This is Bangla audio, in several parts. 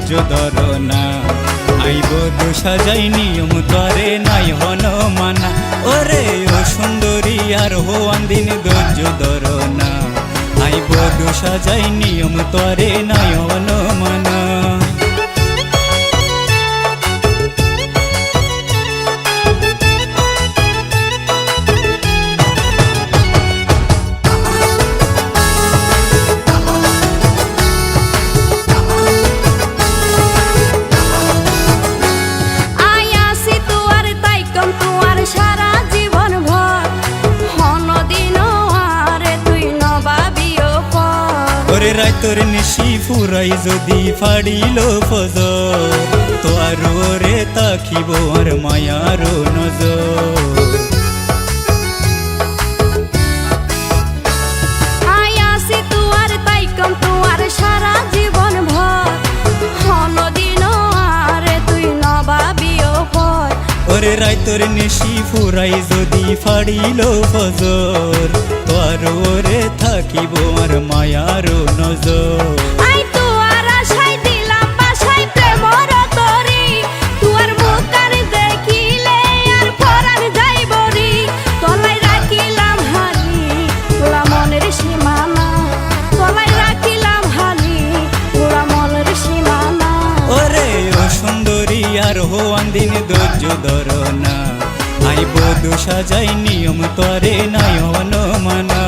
ধৈর্য ধর না। আইব তো সাজাই নিয়ম তরে নাই হন মানা। ওরে ও সুন্দরী আর হওয়ান দিন ধৈর্য ধর না। আইব তো সাজাই নিয়ম তরে নাই হন মানা। ওরে রাইতর নিশি ফুরাই যদি ফাড়িল ফজর, তো আর ওরে তাকিব আর মায়ার নজর। আয়াসি তুয়ার তাইকম তুয়ার সারা জীবন ভর, হনদিন আরে তুই নবাবিও পর। ওরে রাইতর নিশি ফুরাই যদি ফাড়িল ফজর, তো আর ওরে থাকিব আর মায়ার নজর। আই তুয়ার আশাই দিলাম বাসাই প্রেমর তরি, তুয়ার মুখার দেখিলে আর পরাণ যাইবরি। তলাই রাখিলাম হালি তোরা মনের সীমানা, তলাই রাখিলাম হালি তোরা মনের সীমানা। ওরে ও সুন্দরী আর হওয়ান দিন ধৈর্য ধর না। আইব তো সাজাই নিয়ম তরে নাই হন মানা।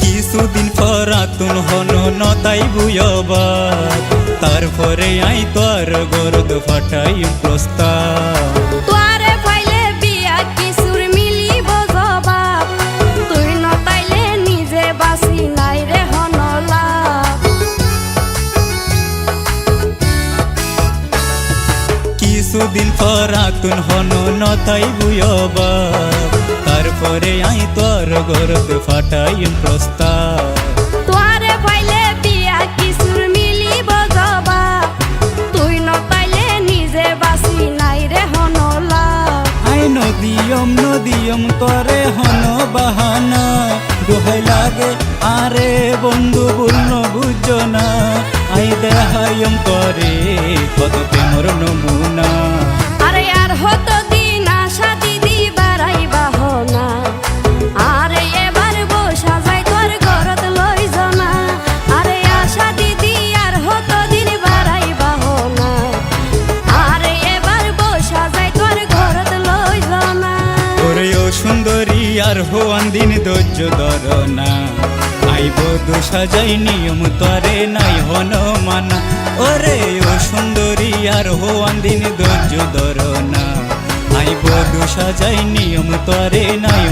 কিছুদিন পর আতুন হন নতাই বুয়বার, তারপরে আই তোর গরদ ফাটাই প্রস্তাব। তোয়ারে পাইলে বিয়া কিশোর মিলিব জবাব, তুই নতাইলে নিজে বাসি নাই রে হনলা। কিছুদিন পর আতুন হন নতাই বুয়বার, তারপরে আই তোর গরদ ফাটাই প্রস্তাব। তোয়ারে পাইলে বিয়া কিশোর মিলিব জবাব, তুই নতাইলে নিজে বাসি নাই রে হনলা। আই নদিয়ম তরে হন বাহানা, দোহাই লাগে আরে বন্ধু ভুল বুঝ না। আই দেহায়ম তরে কত প্রেমর নমুনা। আরে আর হত দিন আশা দিদি বাড়াইবা হনা, আরে এবার বসা যাই তোর ঘরত লই জনা। আরে আশা দিদি আর হত দিন বাড়াইবা হনা, আরে এবার বসা যাই তোর ঘরত লই জনা। ওরে ও সুন্দরী আর হওয়ান দিন ধৈর্য ধর না। আইব তো সাজাই নিয়ম তরে নাই হন মানা। ওরে ও সুন্দরী আর হওয়ান দিন ধৈর্য ধর না। আইব তো সাজাই নিয়ম তরে নাই